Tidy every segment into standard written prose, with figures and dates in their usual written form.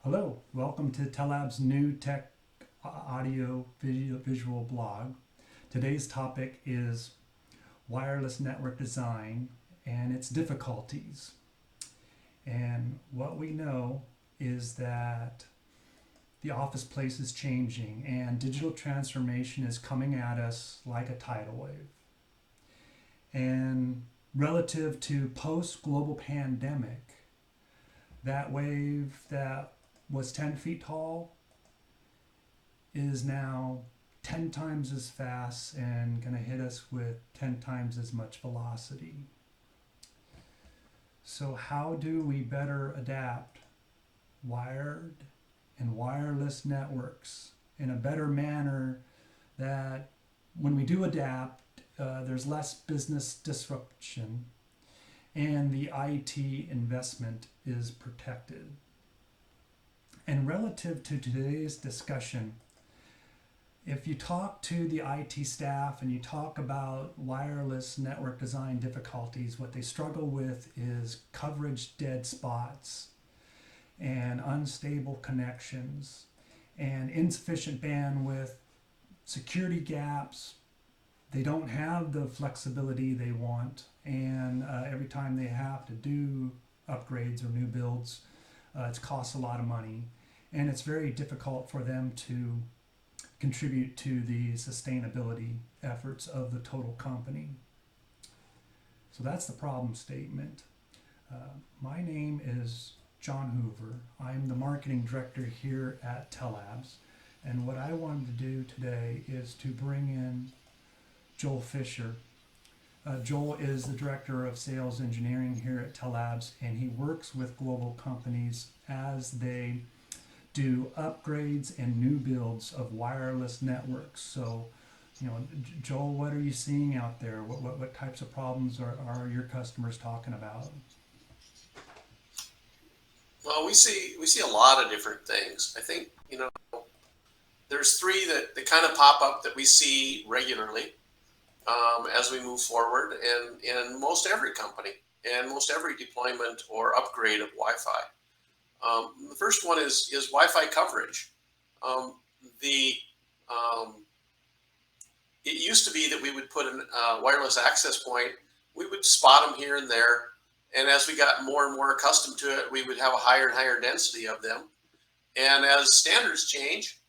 Hello, welcome to Tellabs new tech audio visual blog. Today's topic is wireless network design and its difficulties. And what we know is that the office place is changing and digital transformation is coming at us like a tidal wave. And relative to post-global pandemic, that wave that was 10 feet tall is now 10 times as fast and going to hit us with 10 times as much velocity. So how do we better adapt wired and wireless networks in a better manner that when we do adapt, there's less business disruption and the IT investment is protected? And relative to today's discussion, if you talk to the IT staff and you talk about wireless network design difficulties, what they struggle with is coverage dead spots and unstable connections and insufficient bandwidth, security gaps. They don't have the flexibility they want, and every time they have to do upgrades or new builds, it costs a lot of money, and it's very difficult for them to contribute to the sustainability efforts of the total company. So that's the problem statement. My name is John Hoover. I'm the marketing director here at Tellabs, and what I wanted to do today is to bring in Joel Fisher. Joel is the director of sales engineering here at Tellabs, and he works with global companies as they do upgrades and new builds of wireless networks. So, Joel, what are you seeing out there? What types of problems are your customers talking about? Well, we see a lot of different things. I think, there's three that kind of pop up that we see regularly as we move forward in most every company and most every deployment or upgrade of Wi-Fi. The first one is Wi-Fi coverage. It used to be that we would put a wireless access point, we would spot them here and there, and as we got more and more accustomed to it, we would have a higher and higher density of them. And as standards change,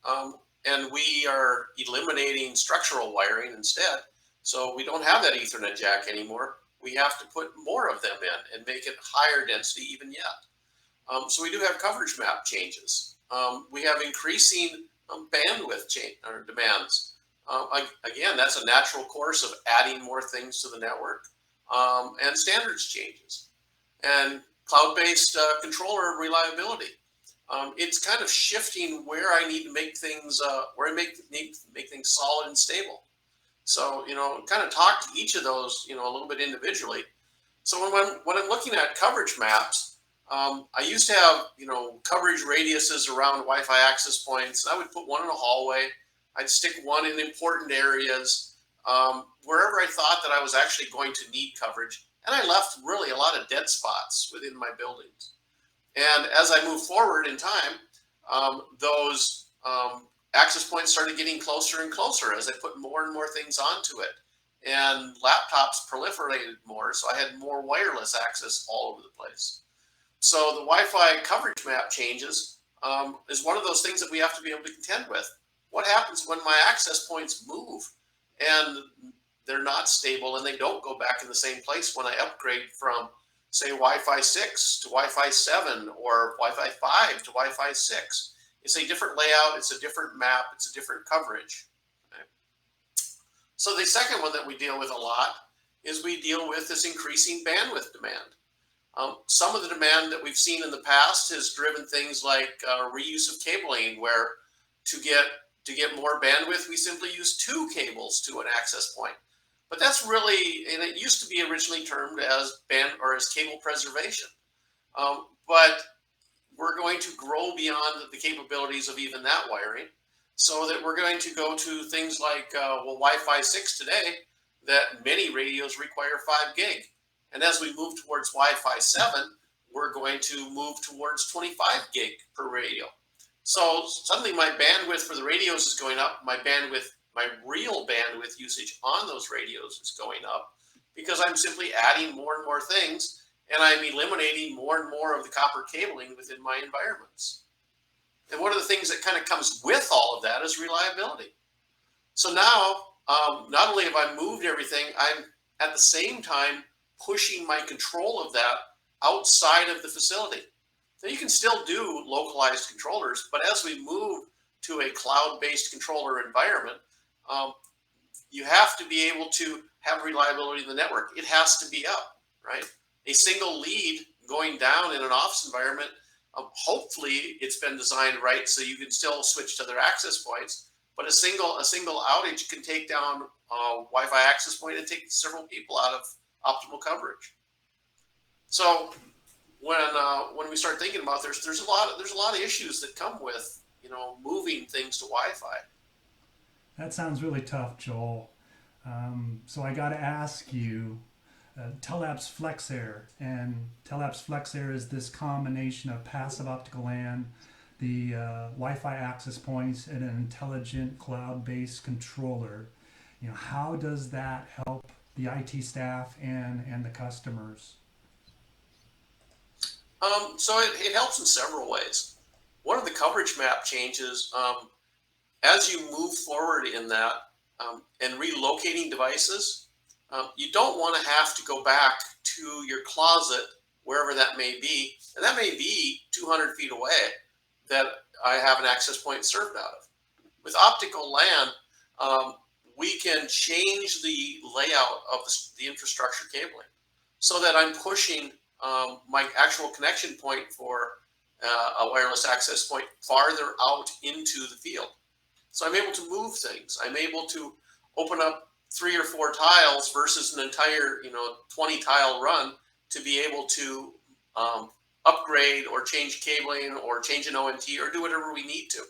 and we are eliminating structural wiring instead, so we don't have that Ethernet jack anymore, we have to put more of them in and make it higher density even yet. So we do have coverage map changes. We have increasing bandwidth demands. Again, that's a natural course of adding more things to the network, and standards changes. And cloud-based controller reliability. It's kind of shifting where I need to make things, need to make things solid and stable. So, kind of talk to each of those, a little bit individually. So when I'm looking at coverage maps, I used to have, coverage radiuses around Wi-Fi access points. I would put one in a hallway. I'd stick one in important areas, wherever I thought that I was actually going to need coverage. And I left really a lot of dead spots within my buildings. And as I moved forward in time, those access points started getting closer and closer as I put more and more things onto it. And laptops proliferated more, so I had more wireless access all over the place. So the Wi-Fi coverage map changes is one of those things that we have to be able to contend with. What happens when my access points move and they're not stable and they don't go back in the same place when I upgrade from, say, Wi-Fi 6 to Wi-Fi 7 or Wi-Fi 5 to Wi-Fi 6? It's a different layout, it's a different map, it's a different coverage. Okay? So the second one that we deal with a lot is we deal with this increasing bandwidth demand. Some of the demand that we've seen in the past has driven things like reuse of cabling, where to get more bandwidth, we simply use two cables to an access point. But that's really, and it used to be originally termed as as cable preservation. But we're going to grow beyond the capabilities of even that wiring, so that we're going to go to things like Wi-Fi 6 today. that many radios require 5 gig. And as we move towards Wi-Fi 7, we're going to move towards 25 gig per radio. So suddenly my bandwidth for the radios is going up. My real bandwidth usage on those radios is going up because I'm simply adding more and more things, and I'm eliminating more and more of the copper cabling within my environments. And one of the things that kind of comes with all of that is reliability. So now, not only have I moved everything, I'm at the same time pushing my control of that outside of the facility. Now you can still do localized controllers, but as we move to a cloud-based controller environment, you have to be able to have reliability in the network. It has to be up, right? A single lead going down in an office environment, hopefully it's been designed right so you can still switch to their access points, but a single outage can take down a Wi-Fi access point and take several people out of optimal coverage. So when we start thinking about there's a lot of issues that come with moving things to Wi-Fi. That sounds really tough, Joel. So I got to ask you, Tellabs FlexAir, and Tellabs FlexAir is this combination of passive optical LAN, the Wi-Fi access points, and an intelligent cloud-based controller. How does that help the IT staff and the customers? So it helps in several ways. One of the coverage map changes, as you move forward in that and relocating devices, you don't want to have to go back to your closet, wherever that may be, and that may be 200 feet away that I have an access point served out of. With optical LAN, we can change the layout of the infrastructure cabling so that I'm pushing my actual connection point for a wireless access point farther out into the field. So I'm able to move things. I'm able to open up 3 or 4 tiles versus an entire 20 tile run to be able to upgrade or change cabling or change an ONT or do whatever we need to.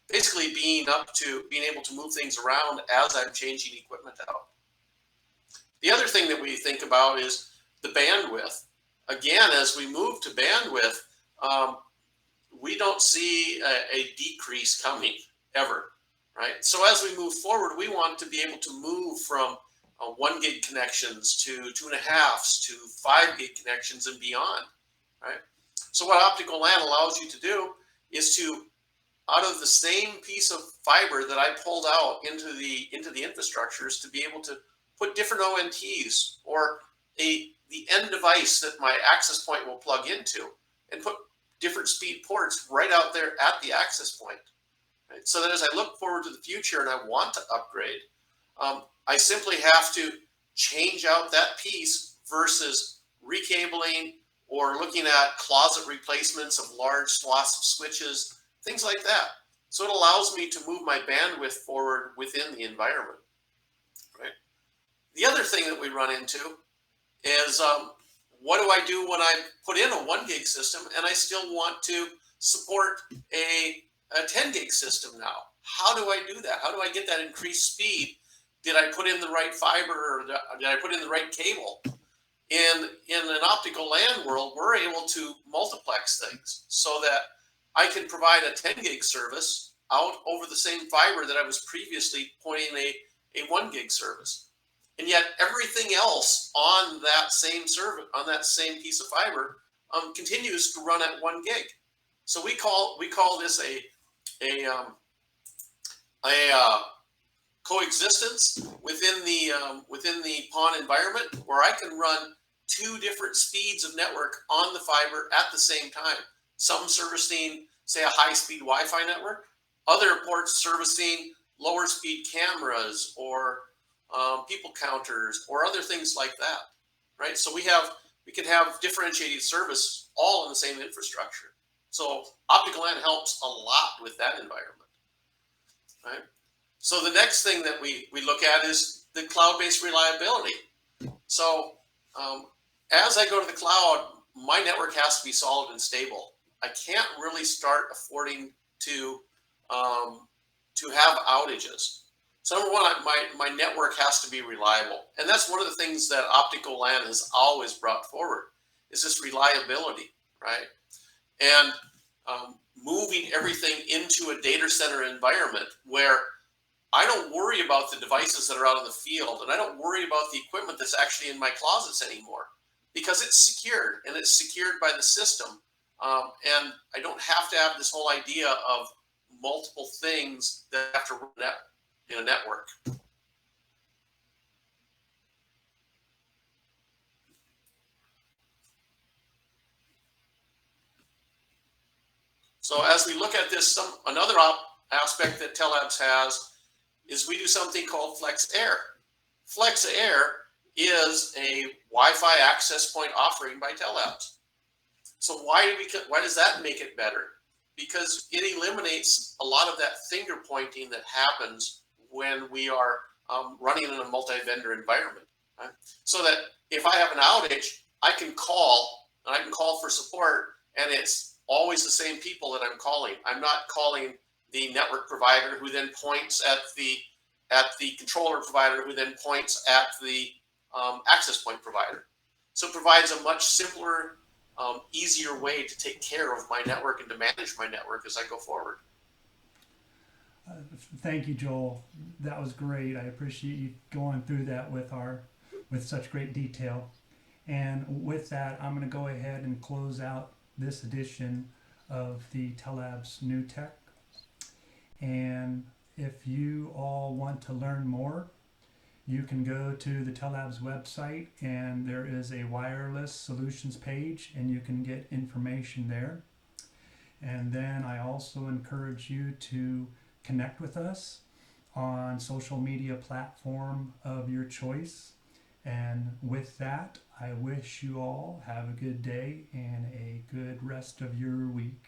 Basically being able to move things around as I'm changing equipment out. The other thing that we think about is the bandwidth. Again, as we move to bandwidth, we don't see a decrease coming ever, right? So as we move forward, we want to be able to move from 1 gig connections to 2.5s to 5 gig connections and beyond, right? So what optical LAN allows you to do is to, out of the same piece of fiber that I pulled out into the infrastructures, to be able to put different ONTs or the end device that my access point will plug into, and put different speed ports right out there at the access point. Right? So that as I look forward to the future and I want to upgrade, I simply have to change out that piece versus recabling or looking at closet replacements of large swaths of switches, things like that. So it allows me to move my bandwidth forward within the environment. Right? The other thing that we run into is what do I do when I put in a 1 gig system and I still want to support a 10 gig system now? How do I do that? How do I get that increased speed? Did I put in the right fiber, or did I put in the right cable? In an optical LAN world, we're able to multiplex things so that I can provide a 10 gig service out over the same fiber that I was previously pointing a 1 gig service. And yet everything else on that same service, on that same piece of fiber, continues to run at 1 gig. So we call this a coexistence within the PON environment, where I can run 2 different speeds of network on the fiber at the same time. Some servicing, say, a high-speed Wi-Fi network, other ports servicing lower speed cameras or people counters or other things like that, right? So we can have differentiated service all in the same infrastructure. So optical LAN helps a lot with that environment, right? So the next thing that we look at is the cloud-based reliability. So as I go to the cloud, my network has to be solid and stable. I can't really start affording to have outages. So number one, my network has to be reliable. And that's one of the things that optical LAN has always brought forward is this reliability, right? And moving everything into a data center environment where I don't worry about the devices that are out in the field, and I don't worry about the equipment that's actually in my closets anymore because it's secured and it's secured by the system. And I don't have to have this whole idea of multiple things that have to run in a network. So as we look at this, another aspect that Tellabs has is we do something called FlexAir. FlexAir is a Wi-Fi access point offering by Tellabs. So why does that make it better? Because it eliminates a lot of that finger pointing that happens when we are running in a multi-vendor environment. Right? So that if I have an outage, I can call and I can call for support, and it's always the same people that I'm calling. I'm not calling the network provider who then points at the controller provider who then points at the access point provider. So it provides a much simpler, easier way to take care of my network and to manage my network as I go forward. Thank you, Joel. That was great. I appreciate you going through that with such great detail. And with that, I'm going to go ahead and close out this edition of the Tellabs New Tech. And if you all want to learn more, you can go to the Tellabs website, and there is a wireless solutions page, and you can get information there. And then I also encourage you to connect with us on social media platform of your choice. And with that, I wish you all have a good day and a good rest of your week.